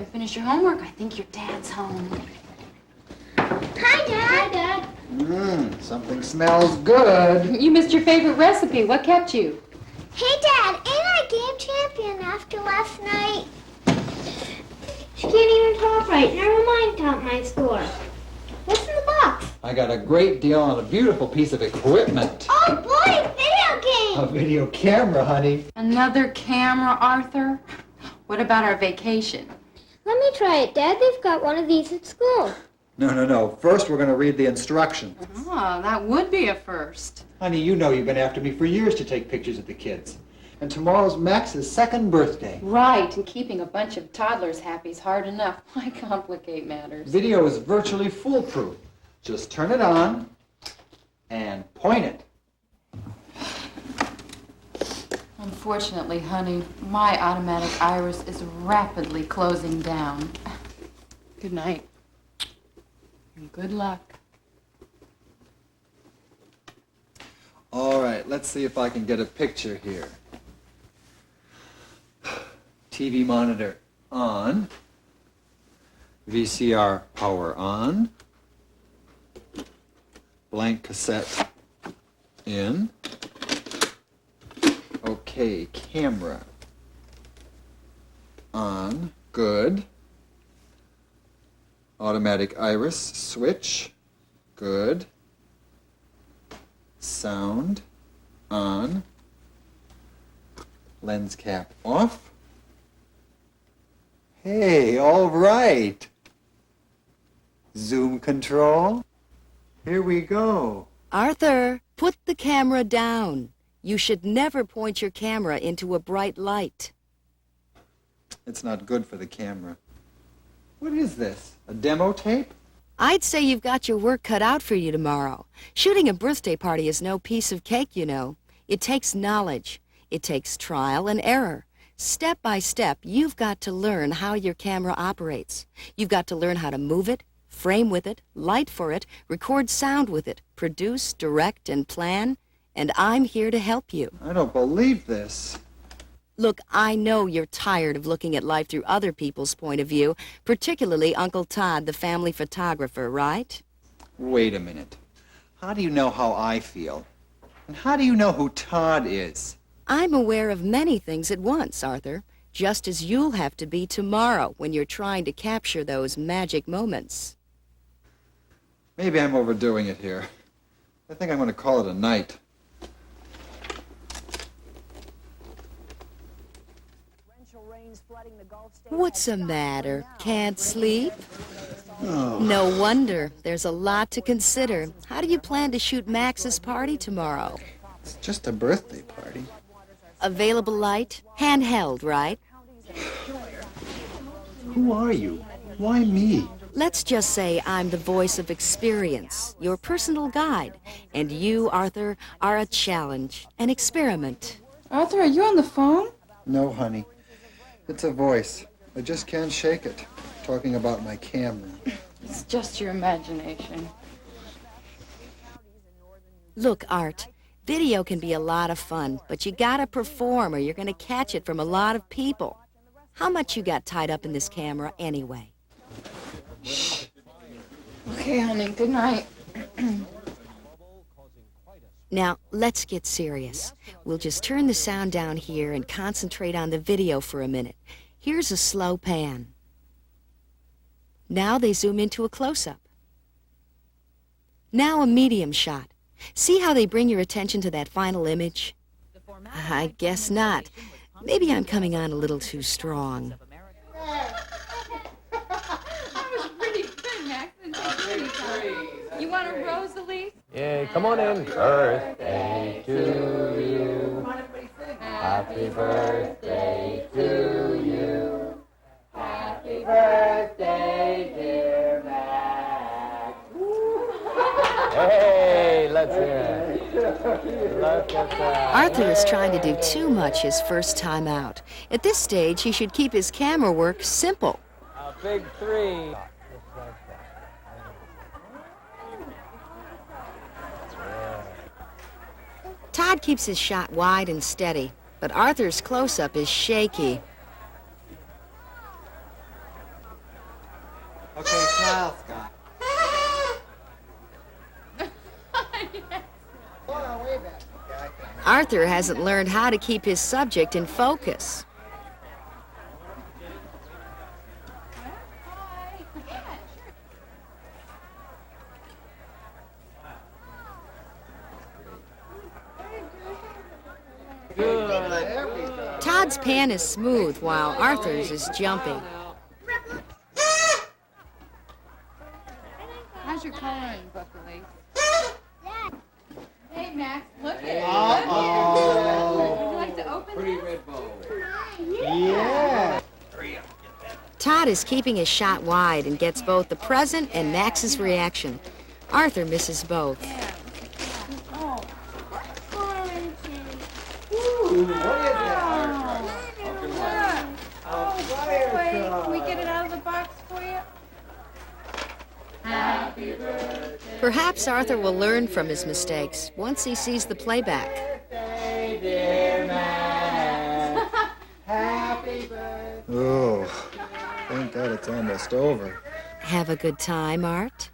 haven't finished your homework. I think your dad's home. Hi, Dad. Hi, Dad. Something smells good. You missed your favorite recipe. What kept you? Hey, Dad, ain't I game champion after last night? She can't even talk right. Never mind count my score. What's in the box? I got a great deal on a beautiful piece of equipment. Oh, boy, video game! A video camera, honey. Another camera, Arthur? What about our vacation? Let me try it, Dad. They've got one of these at school. No. First, we're going to read the instructions. Oh, that would be a first. Honey, you know you've been after me for years to take pictures of the kids. And tomorrow's Max's second birthday. Right, and keeping a bunch of toddlers happy is hard enough. Why complicate matters? Video is virtually foolproof. Just turn it on and point it. Unfortunately, honey, my automatic iris is rapidly closing down. Good night. And good luck. All right, let's see if I can get a picture here. TV monitor on. VCR power on. Blank cassette in. Okay, camera on. Good. Automatic iris switch. Good. Sound on. Lens cap off. Hey, all right. Zoom control. Here we go. Arthur, put the camera down. You should never point your camera into a bright light. It's not good for the camera. What is this? A demo tape? I'd say you've got your work cut out for you tomorrow. Shooting a birthday party is no piece of cake, you know. It takes knowledge. It takes trial and error. Step by step, you've got to learn how your camera operates. You've got to learn how to move it, frame with it, light for it, record sound with it, produce, direct, and plan. And I'm here to help you. I don't believe this. Look, I know you're tired of looking at life through other people's point of view, particularly Uncle Todd, the family photographer, right? Wait a minute. How do you know how I feel? And how do you know who Todd is? I'm aware of many things at once, Arthur, just as you'll have to be tomorrow when you're trying to capture those magic moments. Maybe I'm overdoing it here. I think I'm going to call it a night. What's the matter? Can't sleep? Oh. No wonder. There's a lot to consider. How do you plan to shoot Max's party tomorrow? It's just a birthday party. Available light? Handheld, right? Who are you? Why me? Let's just say I'm the voice of experience, your personal guide. And you, Arthur, are a challenge, an experiment. Arthur, are you on the phone? No, honey. It's a voice. I just can't shake it. Talking about my camera. It's just your imagination. Look, Art, video can be a lot of fun, but you gotta perform or you're gonna catch it from a lot of people. How much you got tied up in this camera anyway? Shh. Okay, honey, good night. Now, let's get serious. We'll just turn the sound down here and concentrate on the video for a minute. Here's a slow pan. Now they zoom into a close-up. Now a medium shot. See how they bring your attention to that final image? I guess not. Maybe I'm coming on a little too strong. You want a Rosalie? Yeah, come on in. Birthday to you. Happy birthday to you. Happy birthday, dear Max. Hey, let's hear it. Look at that. Arthur is trying to do too much his first time out. At this stage, he should keep his camera work simple. A big three. Todd keeps his shot wide and steady, but Arthur's close-up is shaky. Arthur hasn't learned how to keep his subject in focus. Todd's pan is smooth while Arthur's is jumping. How's your coloring book, Elise? Hey, Max, look at it. Would you like to open Pretty this? red bowl. Yeah. Todd is keeping his shot wide and gets both the present and Max's reaction. Arthur misses both. Wait, can we get it out of the box for you? Happy birthday. Perhaps Arthur will learn from his mistakes once he sees the playback. Oh, thank God it's almost over. Have a good time, Art?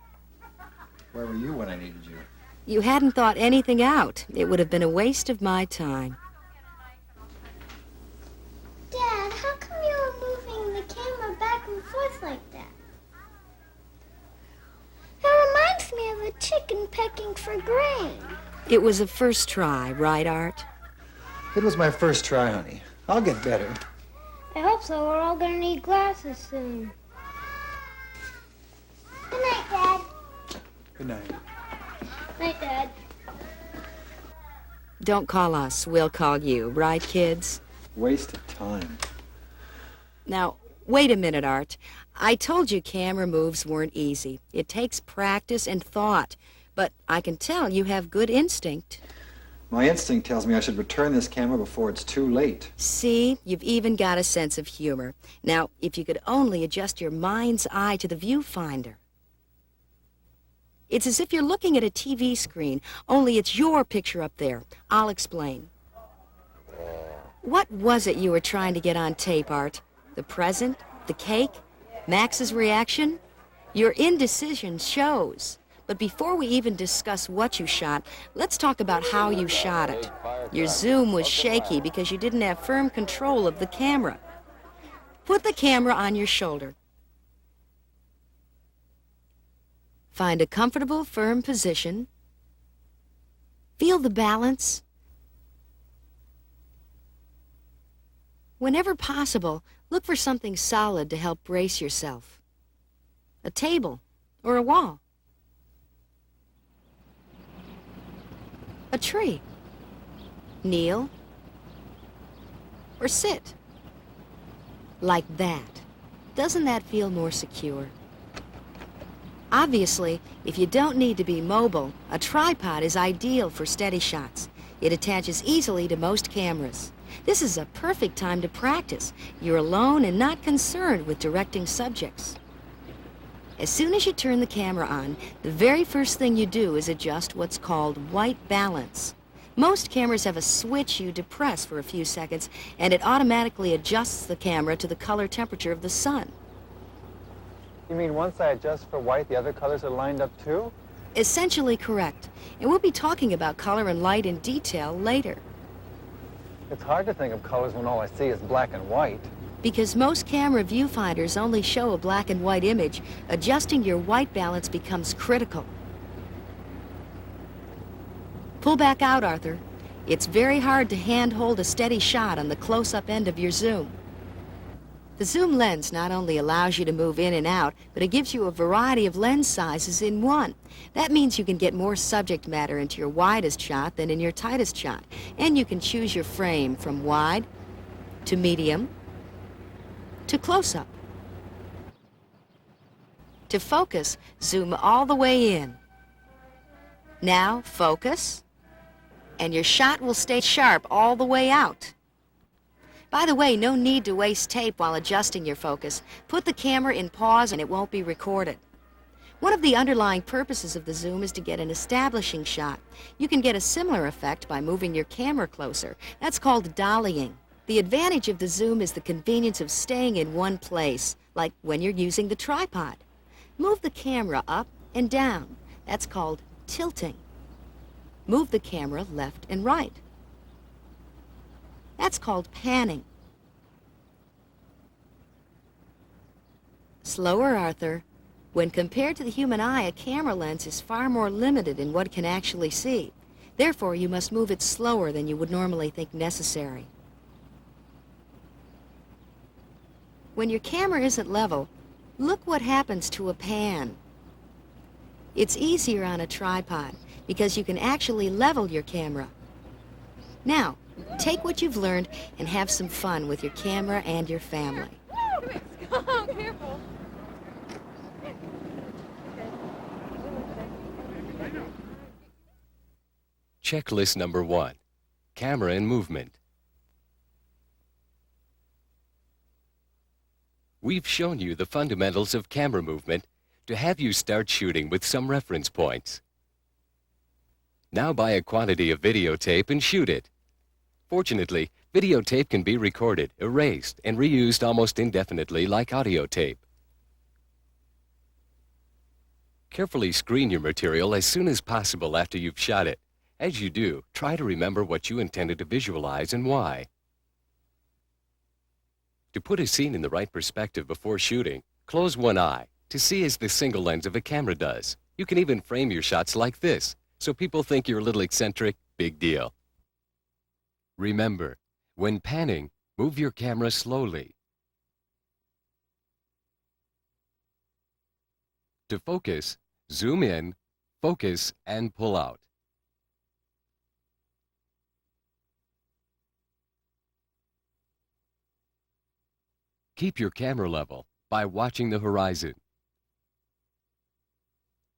Where were you when I needed you? You hadn't thought anything out. It would have been a waste of my time. Dad, how come you were moving the camera back and forth like that? That reminds me of a chicken pecking for grain. It was a first try, right, Art? It was my first try, honey. I'll get better. I hope so. We're all gonna need glasses soon. Good night, Dad. Good night. Night, Dad. Don't call us, we'll call you, right, kids? Waste of time. Now, wait a minute, Art. I told you camera moves weren't easy. It takes practice and thought, but I can tell you have good instinct. My instinct tells me I should return this camera before it's too late. See, you've even got a sense of humor. Now, if you could only adjust your mind's eye to the viewfinder. It's as if you're looking at a TV screen, only it's your picture up there. I'll explain. What was it you were trying to get on tape, Art? The present? The cake? Max's reaction? Your indecision shows. But before we even discuss what you shot, let's talk about how you shot it. Your zoom was shaky because you didn't have firm control of the camera. Put the camera on your shoulder. Find a comfortable, firm position. Feel the balance. Whenever possible, look for something solid to help brace yourself. A table or a wall. A tree. Kneel or sit. Like that. Doesn't that feel more secure? Obviously, if you don't need to be mobile, a tripod is ideal for steady shots. It attaches easily to most cameras. This is a perfect time to practice. You're alone and not concerned with directing subjects. As soon as you turn the camera on, the very first thing you do is adjust what's called white balance. Most cameras have a switch you depress for a few seconds, and it automatically adjusts the camera to the color temperature of the sun. You mean once I adjust for white, the other colors are lined up too? Essentially correct. And we'll be talking about color and light in detail later. It's hard to think of colors when all I see is black and white. Because most camera viewfinders only show a black and white image, adjusting your white balance becomes critical. Pull back out, Arthur. It's very hard to hand-hold a steady shot on the close-up end of your zoom. The zoom lens not only allows you to move in and out, but it gives you a variety of lens sizes in one. That means you can get more subject matter into your widest shot than in your tightest shot. And you can choose your frame from wide to medium to close-up. To focus, zoom all the way in. Now, focus, and your shot will stay sharp all the way out. By the way, no need to waste tape while adjusting your focus. Put the camera in pause and it won't be recorded. One of the underlying purposes of the zoom is to get an establishing shot. You can get a similar effect by moving your camera closer. That's called dollying. The advantage of the zoom is the convenience of staying in one place, like when you're using the tripod. Move the camera up and down. That's called tilting. Move the camera left and right. That's called panning. Slower, Arthur. When compared to the human eye, a camera lens is far more limited in what it can actually see. Therefore, you must move it slower than you would normally think necessary. When your camera isn't level, look what happens to a pan. It's easier on a tripod because you can actually level your camera. Now, take what you've learned and have some fun with your camera and your family. Oh, careful. Checklist number 1. Camera and movement. We've shown you the fundamentals of camera movement to have you start shooting with some reference points. Now buy a quantity of videotape and shoot it. Fortunately, videotape can be recorded, erased, and reused almost indefinitely like audio tape. Carefully screen your material as soon as possible after you've shot it. As you do, try to remember what you intended to visualize and why. To put a scene in the right perspective before shooting, close one eye to see as the single lens of a camera does. You can even frame your shots like this, so people think you're a little eccentric. Big deal. Remember, when panning, move your camera slowly. To focus, zoom in, focus, and pull out. Keep your camera level by watching the horizon.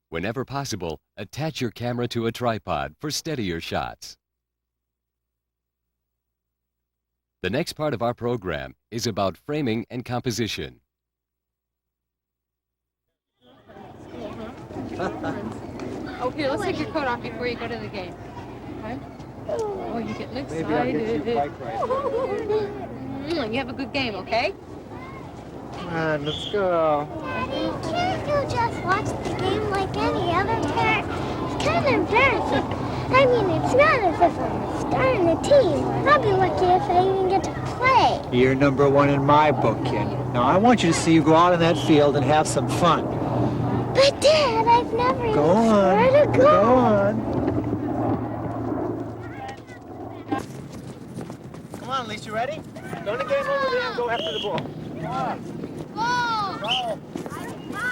Whenever possible, attach your camera to a tripod for steadier shots. The next part of our program is about framing and composition. Oh, here, let's take your coat off before you go to the game. Okay? Oh, you're getting excited. Maybe I'll get you bike ride. You have a good game, okay? Come on, let's go. Daddy, can't you just watch the game like any other parent? It's kind of embarrassing. I mean, it's not as if I'm a star in the team. I'll be lucky if I even get to play. You're number one in my book, kid. Now, I want you to see you go out in that field and have some fun. But Dad, I've never even Go on. scored a goal. Go on. Come on, Lisa, you ready? Don't the game over there and go after the ball.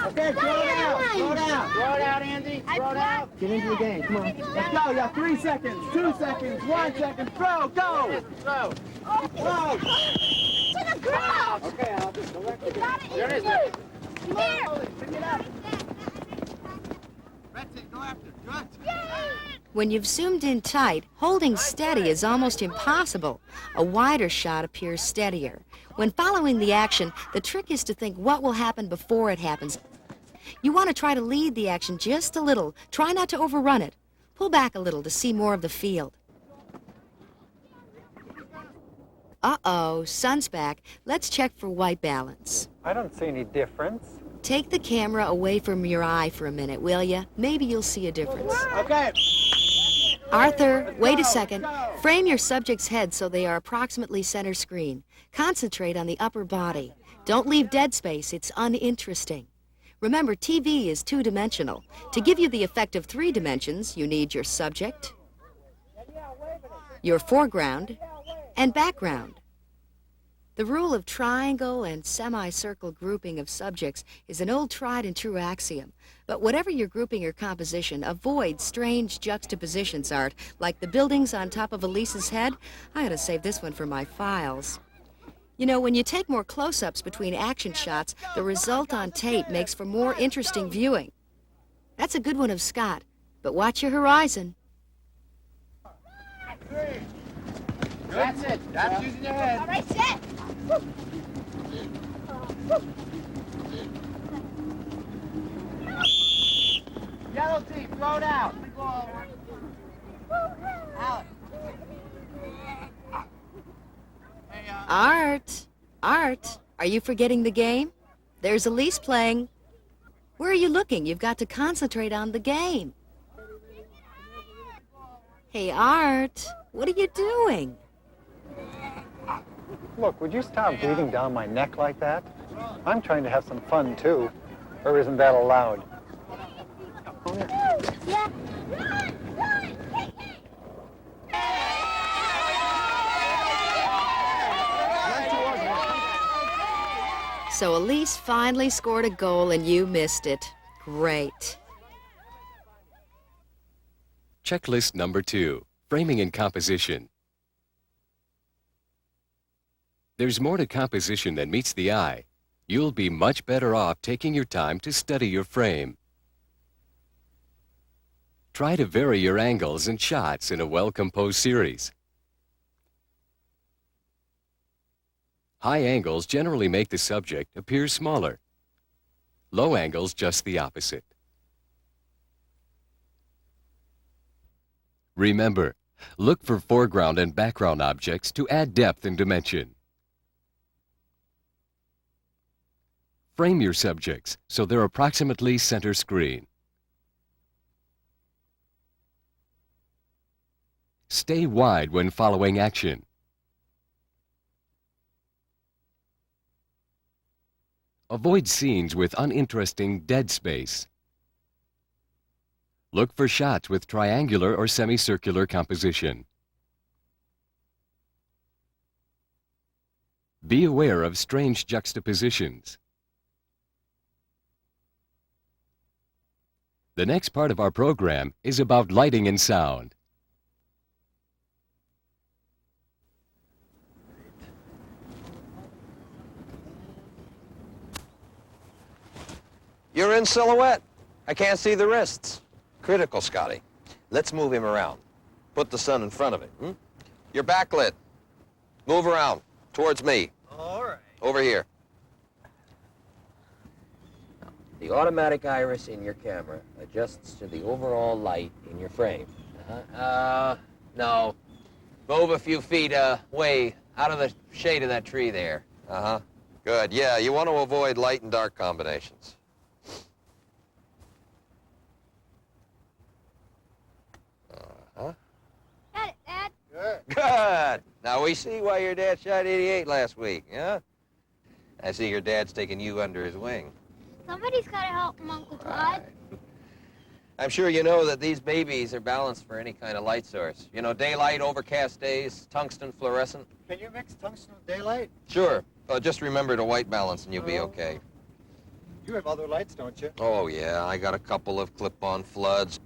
Okay, throw it out. Throw it out. Throw it out, Andy. Throw it out. Get into the game. Come on. Let's go. You have 3 seconds, 2 seconds, 1 second. Throw. Go. Throw. Throw. To the ground. Okay, Al. Go back to the There it is. Here. Pick it up. Betsy, go after. Good. When you've zoomed in tight, holding steady is almost impossible. A wider shot appears steadier. When following the action, the trick is to think what will happen before it happens. You want to try to lead the action just a little. Try not to overrun it. Pull back a little to see more of the field. Uh-oh, sun's back. Let's check for white balance. I don't see any difference. Take the camera away from your eye for a minute, will ya? Maybe you'll see a difference. Okay. Arthur, wait a second. Frame your subject's head so they are approximately center screen. Concentrate on the upper body. Don't leave dead space. It's uninteresting. Remember, TV is two-dimensional. To give you the effect of 3 dimensions, you need your subject, your foreground, and background. The rule of triangle and semicircle grouping of subjects is an old tried and true axiom. But whatever your grouping or composition, avoid strange juxtapositions, Art, like the buildings on top of Elise's head. I gotta save this one for my files. You know, when you take more close-ups between action shots, the result on tape makes for more interesting viewing. That's a good one of Scott, but watch your horizon. That's it. That's using your head. All right, set. Yellow team, throw it out. Out. Art, are you forgetting the game? There's Elise playing. Where are you looking? You've got to concentrate on the game. Hey, Art, what are you doing? Look, would you stop breathing down my neck like that? I'm trying to have some fun, too. Or isn't that allowed? Yeah. So Elise finally scored a goal and you missed it. Great. Checklist number 2, framing and composition. There's more to composition than meets the eye. You'll be much better off taking your time to study your frame. Try to vary your angles and shots in a well-composed series. High angles generally make the subject appear smaller. Low angles just the opposite. Remember, look for foreground and background objects to add depth and dimension. Frame your subjects so they're approximately center screen. Stay wide when following action. Avoid scenes with uninteresting dead space. Look for shots with triangular or semicircular composition. Be aware of strange juxtapositions. The next part of our program is about lighting and sound. You're in silhouette. I can't see the wrists. Critical, Scotty. Let's move him around. Put the sun in front of him. You're backlit. Move around. Towards me. All right. Over here. The automatic iris in your camera adjusts to the overall light in your frame. No. Move a few feet way out of the shade of that tree there. Uh-huh. Good. Yeah, you want to avoid light and dark combinations. Uh-huh. Got it, Dad. Good. Now we see why your dad shot 88 last week, yeah? I see your dad's taking you under his wing. Somebody's got to help him, Uncle Todd. I'm sure you know that these babies are balanced for any kind of light source. You know, daylight, overcast days, tungsten, fluorescent. Can you mix tungsten with daylight? Sure. Just remember to white balance and you'll be okay. You have other lights, don't you? Oh, yeah. I got a couple of clip-on floods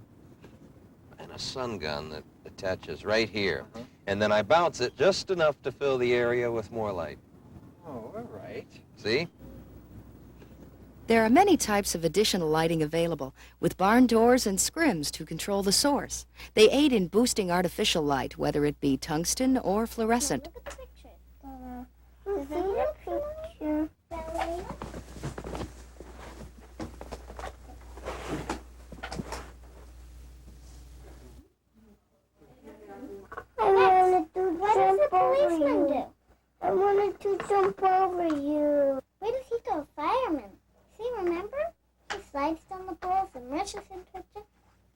and a sun gun that attaches right here. And then I bounce it just enough to fill the area with more light. Oh, all right. See? There are many types of additional lighting available, with barn doors and scrims to control the source. They aid in boosting artificial light, whether it be tungsten or fluorescent. Look at the picture. Is that the picture? What does the policeman do? I wanted to jump over you. Where does he go, fireman? See, remember? He slides down the poles and rushes into picture.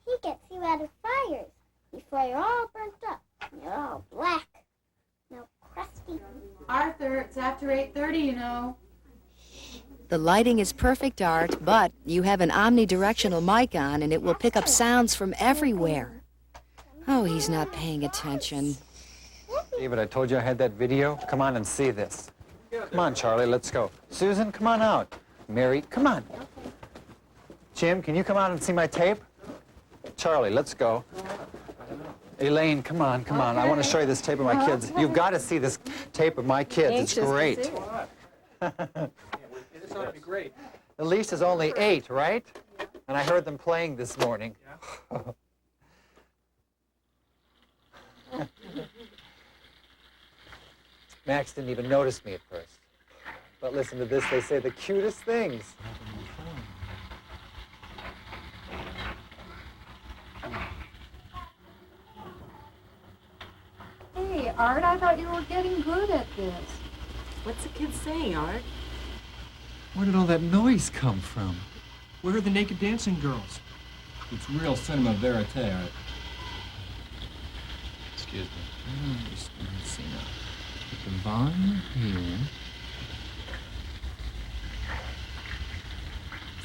He gets you out of fires before you're all burnt up. And you're all black. No crusty. Arthur, it's after 8:30, you know. The lighting is perfect, Art, but you have an omnidirectional mic on and it will pick up sounds from everywhere. Oh, he's not paying attention. David, I told you I had that video. Come on and see this. Come on, Charlie, let's go. Susan, come on out. Mary, come on. Jim, can you come out and see my tape? Charlie, let's go. Elaine, come on, come on. I want to show you this tape of my kids. You've got to see this tape of my kids. It's great. This ought to be great. Elise is only 8, right? And I heard them playing this morning. Max didn't even notice me at first. But listen to this, they say the cutest things. Hey, Art, I thought you were getting good at this. What's the kid saying, Art? Where did all that noise come from? Where are the naked dancing girls? It's real cinema verite, Art. Excuse me. Let's see now. Put the volume here.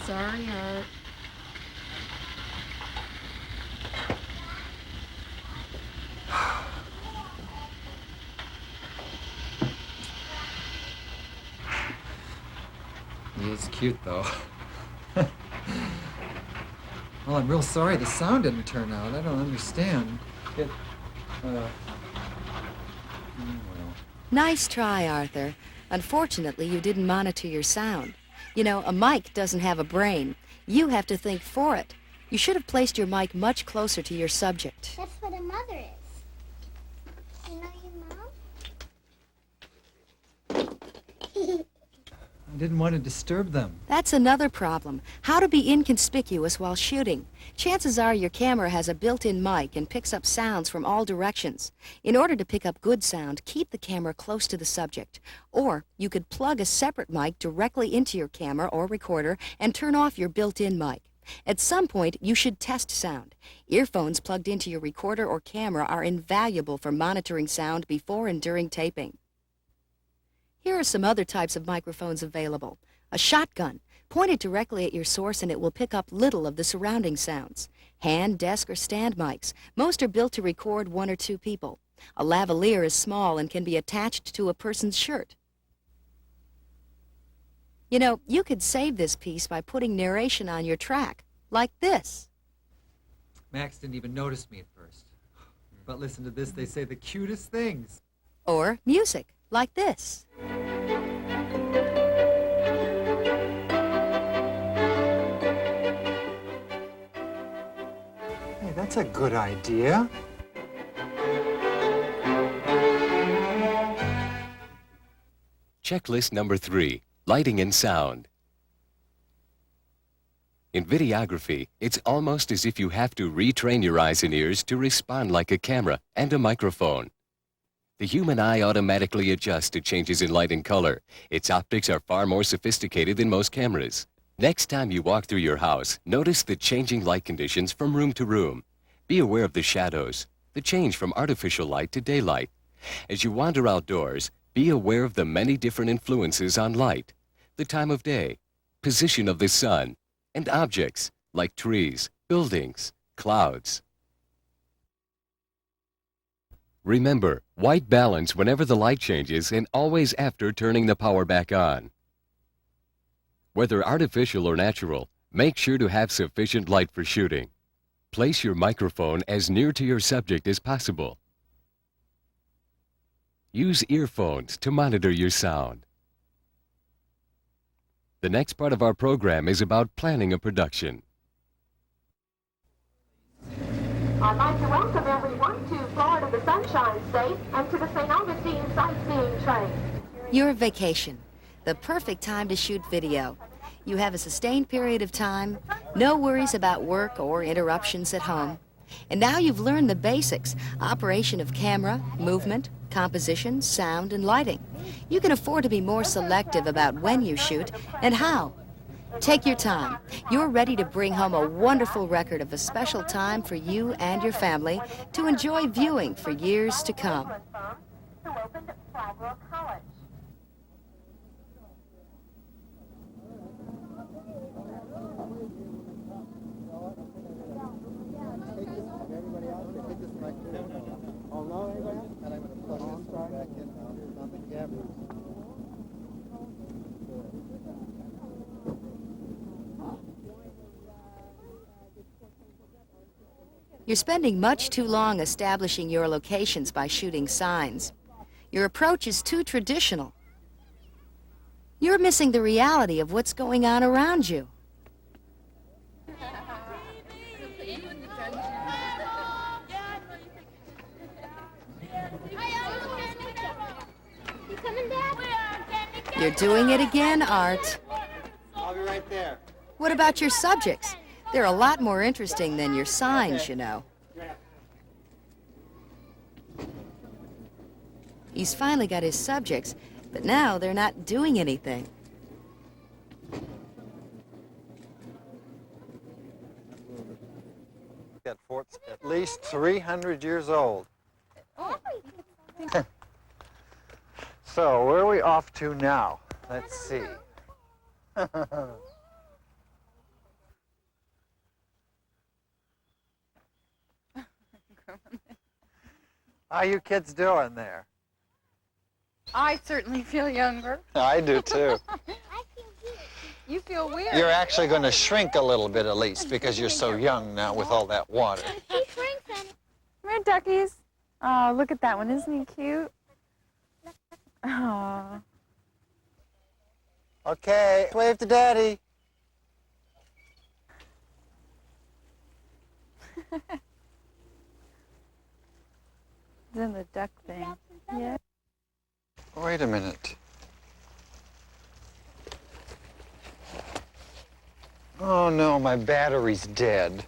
Sorry, Art. He is cute, though. Well, I'm real sorry the sound didn't turn out. I don't understand. Well. Nice try, Arthur. Unfortunately, you didn't monitor your sound. You know, a mic doesn't have a brain. You have to think for it. You should have placed your mic much closer to your subject. That's what a mother is. You know your mom? I didn't want to disturb them. That's another problem. How to be inconspicuous while shooting. Chances are your camera has a built-in mic and picks up sounds from all directions. In order to pick up good sound, keep the camera close to the subject. Or you could plug a separate mic directly into your camera or recorder and turn off your built-in mic. At some point, you should test sound. Earphones plugged into your recorder or camera are invaluable for monitoring sound before and during taping. Here are some other types of microphones available. A shotgun. Point it directly at your source and it will pick up little of the surrounding sounds. Hand, desk, or stand mics. Most are built to record 1 or 2 people. A lavalier is small and can be attached to a person's shirt. You know, you could save this piece by putting narration on your track, like this. Max didn't even notice me at first. But listen to this, they say the cutest things. Or music, like this. Hey, that's a good idea. Checklist number 3, lighting and sound. In videography, it's almost as if you have to retrain your eyes and ears to respond like a camera and a microphone. The human eye automatically adjusts to changes in light and color. Its optics are far more sophisticated than most cameras. Next time you walk through your house, notice the changing light conditions from room to room. Be aware of the shadows, the change from artificial light to daylight. As you wander outdoors, be aware of the many different influences on light, the time of day, position of the sun, and objects like trees, buildings, clouds. Remember, white balance whenever the light changes and always after turning the power back on. Whether artificial or natural, make sure to have sufficient light for shooting. Place your microphone as near to your subject as possible. Use earphones to monitor your sound. The next part of our program is about planning a production. I'd like to welcome everyone to Florida, the Sunshine State, and to the St. Augustine Sightseeing Train. Your vacation. The perfect time to shoot video. You have a sustained period of time, no worries about work or interruptions at home. And now you've learned the basics, operation of camera, movement, composition, sound, and lighting. You can afford to be more selective about when you shoot and how. Take your time. You're ready to bring home a wonderful record of a special time for you and your family to enjoy viewing for years to come. Who opened Farborough College. Oh, no, anybody else? And I'm going to plug this one back in now. It's on the camera. You're spending much too long establishing your locations by shooting signs. Your approach is too traditional. You're missing the reality of what's going on around you. You coming, Dad? You're doing it again, Art. I'll be right there. What about your subjects? They're a lot more interesting than your signs, you know. He's finally got his subjects, but now they're not doing anything. At least 300 years old. So, where are we off to now? Let's see. How you kids doing there? I certainly feel younger. I do too. You feel weird. You're actually going to shrink a little bit at least because you're so young now with all that water. She shrinks, honey. Come here, duckies. Oh, look at that one. Isn't he cute? Oh. Okay, wave to Daddy. Then the duck thing. Yeah. Wait a minute. Oh no, my battery's dead.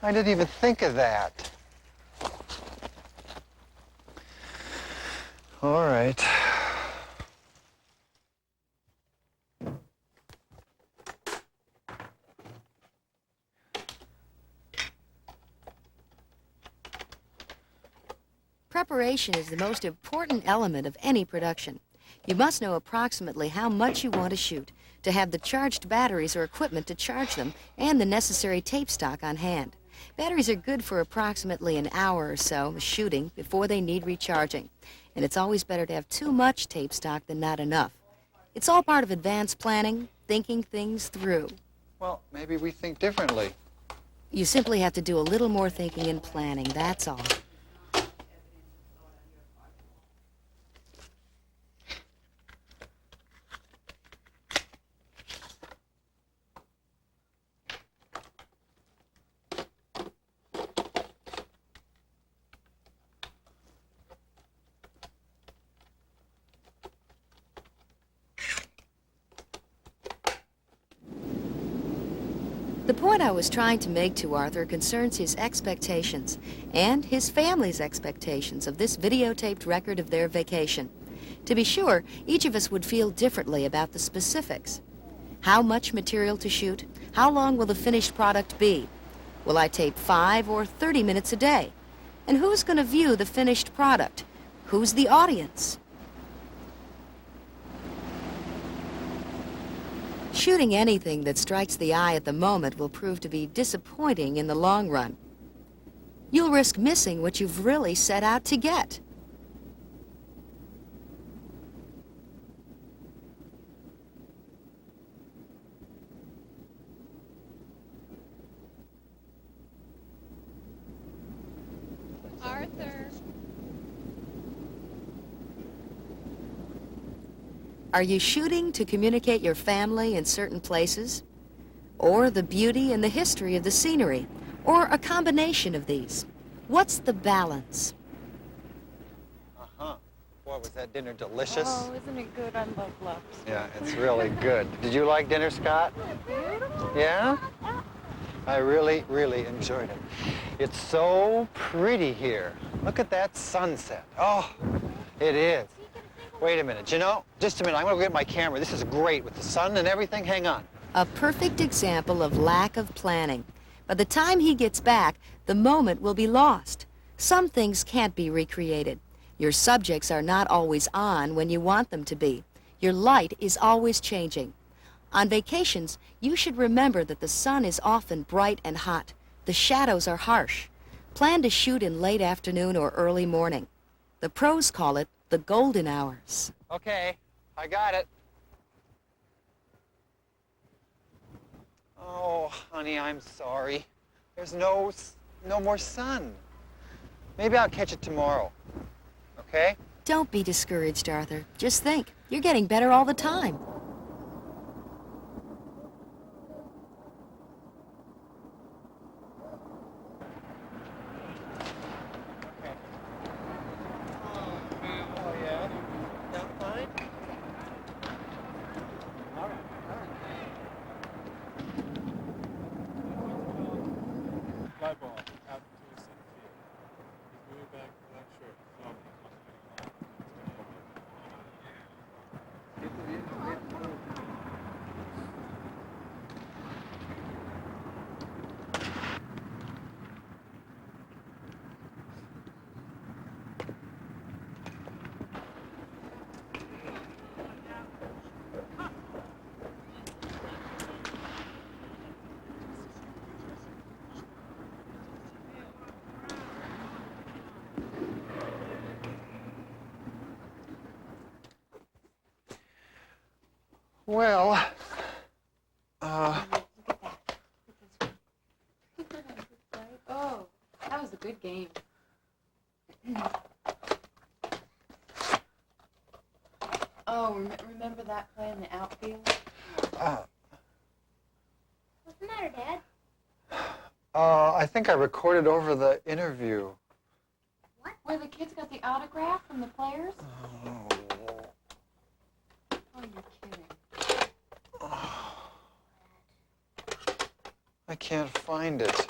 I didn't even think of that. All right. Preparation is the most important element of any production. You must know approximately how much you want to shoot, to have the charged batteries or equipment to charge them, and the necessary tape stock on hand. Batteries are good for approximately an hour or so of shooting before they need recharging, and it's always better to have too much tape stock than not enough. It's all part of advanced planning, thinking things through. Well, maybe we think differently. You simply have to do a little more thinking and planning, that's all. The point I was trying to make to Arthur concerns his expectations and his family's expectations of this videotaped record of their vacation. To be sure, each of us would feel differently about the specifics. How much material to shoot? How long will the finished product be? Will I tape 5 or 30 minutes a day? And who's going to view the finished product? Who's the audience? Shooting anything that strikes the eye at the moment will prove to be disappointing in the long run. You'll risk missing what you've really set out to get. Arthur. Are you shooting to communicate your family in certain places? Or the beauty and the history of the scenery? Or a combination of these? What's the balance? Uh-huh. Boy, was that dinner delicious. Oh, isn't it good? I love lobster. Yeah, it's really good. Did you like dinner, Scott? Yeah? I really, really enjoyed it. It's so pretty here. Look at that sunset. Oh, it is. Wait a minute, you know, just a minute, I'm gonna go get my camera. This is great with the sun and everything. Hang on. A perfect example of lack of planning. By the time he gets back, the moment will be lost. Some things can't be recreated. Your subjects are not always on when you want them to be. Your light is always changing. On vacations, you should remember that the sun is often bright and hot. The shadows are harsh. Plan to shoot in late afternoon or early morning. The pros call it the golden hours. Okay, I got it. Oh, honey, I'm sorry. There's no more sun. Maybe I'll catch it tomorrow. Okay? Don't be discouraged, Arthur. Just think, you're getting better all the time. Well, Oh, that was a good game. Oh, remember that play in the outfield? What's the matter, Dad? I think I recorded over the interview. What? Where the kids got the autograph from the players? Oh. Oh, you're kidding. I can't find it.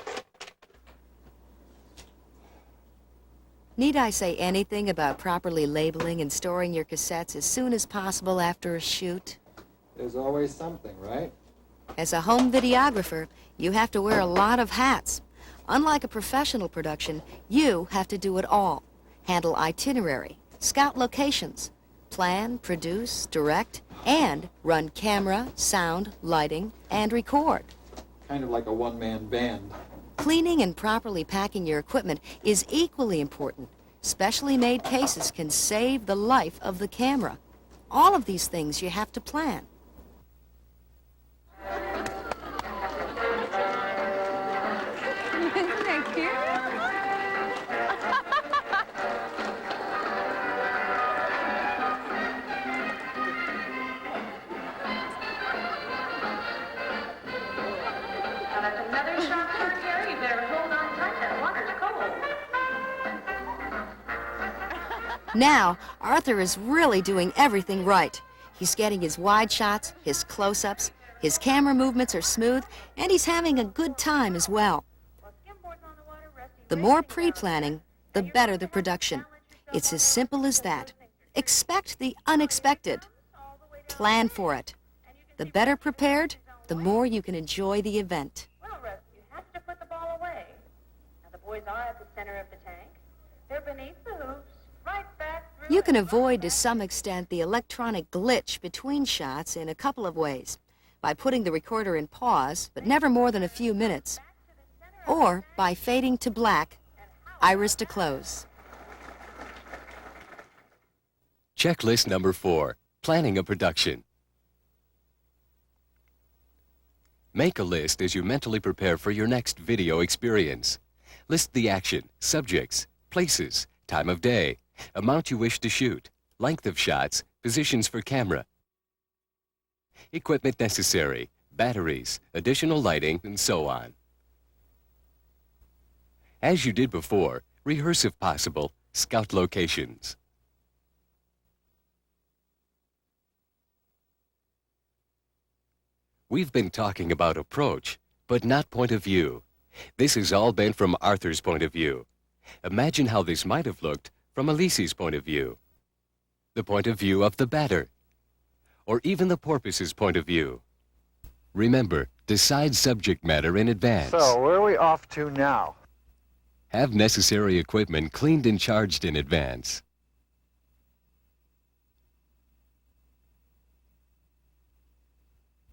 Need I say anything about properly labeling and storing your cassettes as soon as possible after a shoot? There's always something, right? As a home videographer, you have to wear a lot of hats. Unlike a professional production, you have to do it all. Handle itinerary, scout locations, plan, produce, direct, and run camera, sound, lighting, and record. Kind of like a one-man band. Cleaning and properly packing your equipment is equally important. Specially made cases can save the life of the camera. All of these things you have to plan. Isn't that cute? That's another shot for Gary. You better hold on tight. That water's cold. Now, Arthur is really doing everything right. He's getting his wide shots, his close-ups, his camera movements are smooth, and he's having a good time as well. The more pre-planning, the better the production. It's as simple as that. Expect the unexpected. Plan for it. The better prepared, the more you can enjoy the event. Well, Russ, you have to put the ball away. Now, the boys are at the center of the tank. They're beneath the hoops, right back through. You can avoid to some extent the electronic glitch between shots in a couple of ways. By putting the recorder in pause, but never more than a few minutes. Or by fading to black, iris to close. Checklist number 4, planning a production. Make a list as you mentally prepare for your next video experience. List the action, subjects, places, time of day, amount you wish to shoot, length of shots, positions for camera, equipment necessary, batteries, additional lighting, and so on. As you did before, rehearse if possible, scout locations. We've been talking about approach, but not point of view. This has all been from Arthur's point of view. Imagine how this might have looked from Elise's point of view, the point of view of the batter, or even the porpoise's point of view. Remember, decide subject matter in advance. So, where are we off to now? Have necessary equipment cleaned and charged in advance.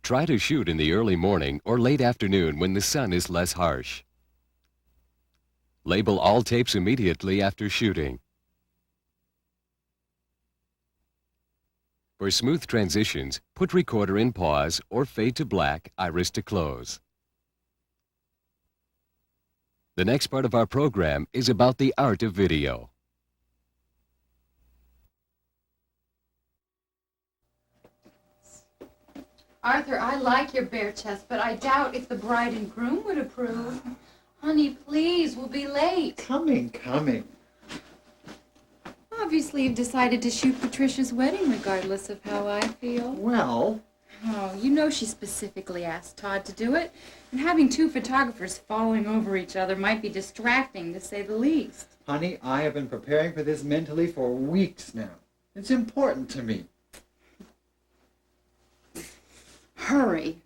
Try to shoot in the early morning or late afternoon when the sun is less harsh. Label all tapes immediately after shooting. For smooth transitions, put recorder in pause or fade to black, iris to close. The next part of our program is about the art of video. Arthur, I like your bare chest, but I doubt if the bride and groom would approve. Honey, please, we'll be late. Coming. Obviously, you've decided to shoot Patricia's wedding regardless of how I feel. Well, Oh, you know she specifically asked Todd to do it. And having two photographers following over each other might be distracting, to say the least. honey, I have been preparing for this mentally for weeks now. It's important to me. Hurry.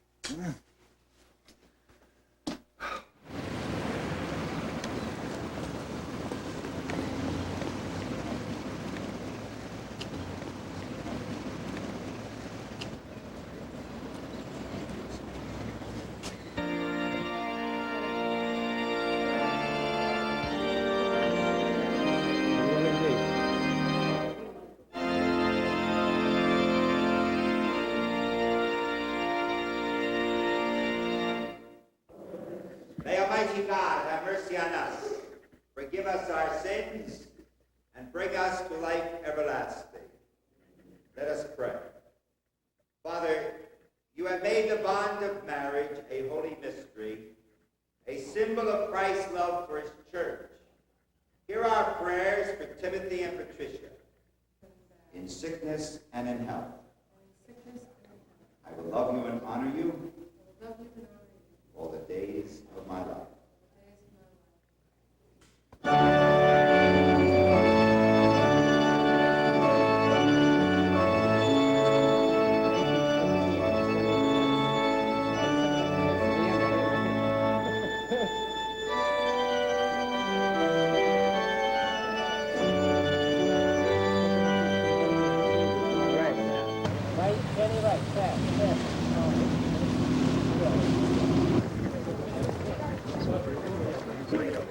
us our sins and bring us to life everlasting. Let us pray. Father, you have made the bond of marriage a holy mystery, a symbol of Christ's love for his church. Hear our prayers for Timothy and Patricia, in sickness and in health. I will love you and honor you all the days of my life.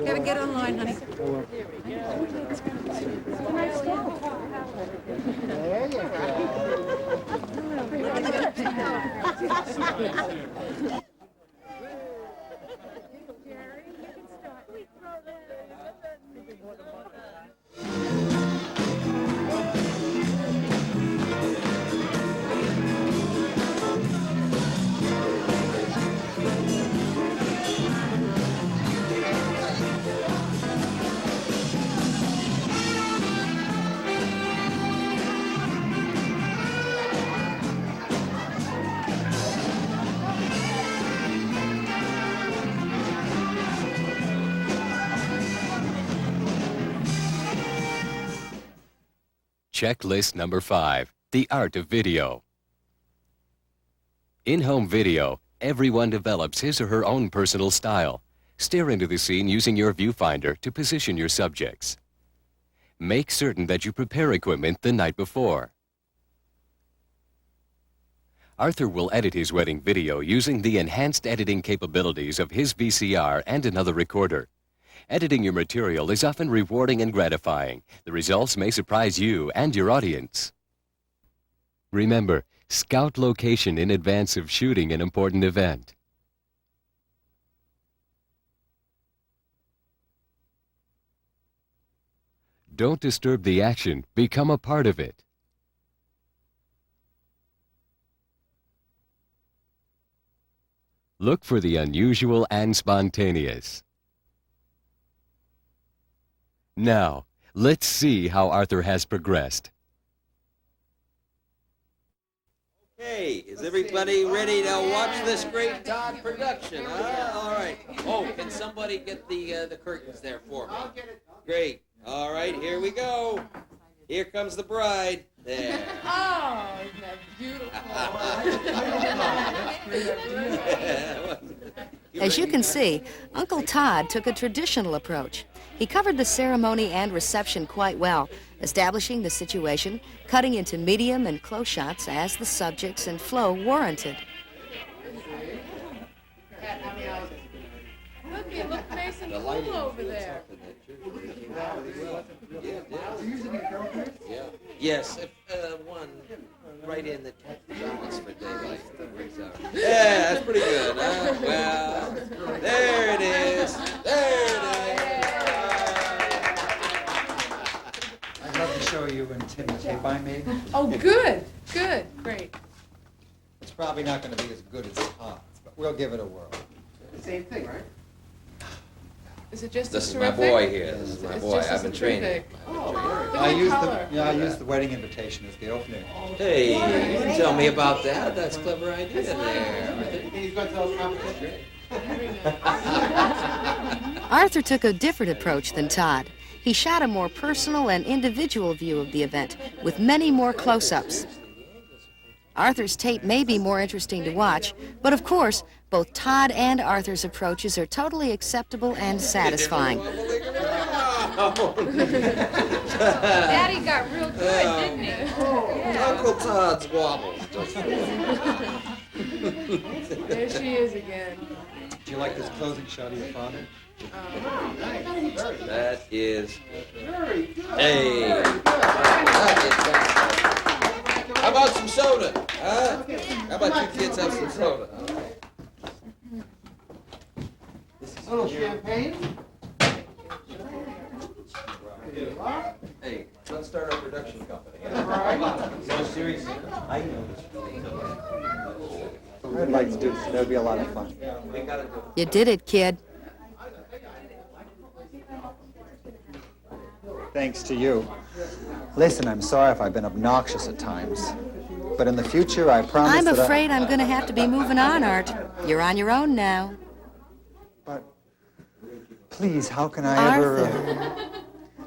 Gotta get online, honey. There you go. Checklist number 5, the art of video. In home video, everyone develops his or her own personal style. Stare into the scene using your viewfinder to position your subjects. Make certain that you prepare equipment the night before. Arthur will edit his wedding video using the enhanced editing capabilities of his VCR and another recorder. Editing your material is often rewarding and gratifying. The results may surprise you and your audience. Remember, scout location in advance of shooting an important event. Don't disturb the action, become a part of it. Look for the unusual and spontaneous. Now, let's see how Arthur has progressed. Hey, is everybody ready to watch this great Todd production? All right. Oh, can somebody get the curtains there for me? Great. All right, here we go. Here comes the bride. There. Oh, isn't that beautiful? As you can see, Uncle Todd took a traditional approach. He covered the ceremony and reception quite well, establishing the situation, cutting into medium and close shots as the subjects and flow warranted. Look, you look nice and cool over there. Yes, if one right in the pajamas for daylight. Yeah, that's pretty good. Well, there it is. There it is. I'd love to show you and Tim the tape I made. Oh, good, good, great. It's probably not going to be as good as Todd's, but we'll give it a whirl. The same thing, right? Is it just This as is my terrific? boy here. This is my It's boy. just I've as been training. terrific. Oh, look I at the used color. I used the wedding invitation as the opening. Hey, you didn't tell me about that. That's a clever idea there. You think he's going to tell us competition? Arthur took a different approach than Todd. He shot a more personal and individual view of the event, with many more close-ups. Arthur's tape may be more interesting to watch, but of course, both Todd and Arthur's approaches are totally acceptable and satisfying. Daddy got real good, didn't he? Yeah. Uncle Todd's wobbles. There she is again. Do you like this closing shot of your father? That is. Very good. Hey. That is fantastic. How about some soda? Huh? How about you kids have some soda? A little champagne. production company. So serious. I know. I'd like to do this. That would be a lot of fun. We gotta do it. You did it, kid. Thanks to you. Listen, I'm sorry if I've been obnoxious at times. But in the future, I promise I'm that afraid I'm going to have to be moving on, Art. You're on your own now. But please, how can I ever... Arthur.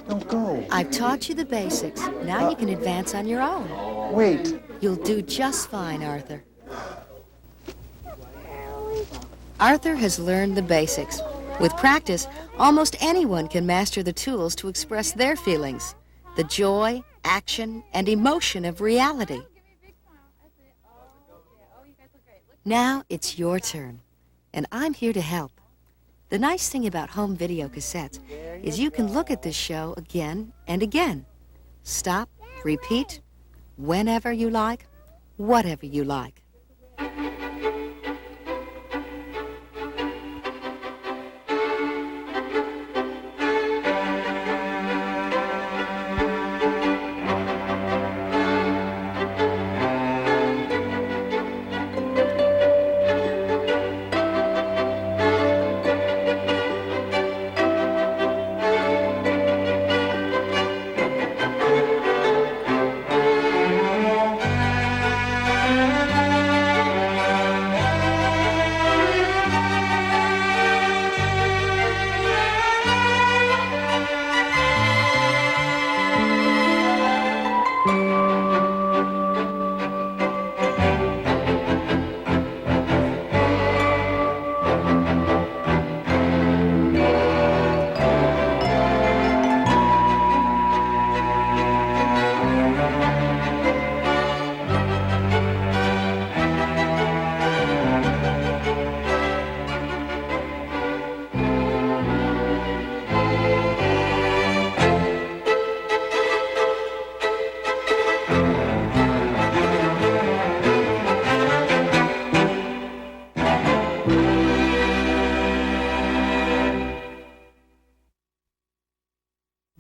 Don't go. I've taught you the basics. Now you can advance on your own. Wait. You'll do just fine, Arthur. Arthur has learned the basics. With practice, almost anyone can master the tools to express their feelings, the joy, action, and emotion of reality. Now it's your turn, and I'm here to help. The nice thing about home video cassettes is you can look at this show again and again. Stop, repeat, whenever you like, whatever you like.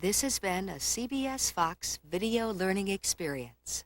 This has been a CBS Fox video learning experience.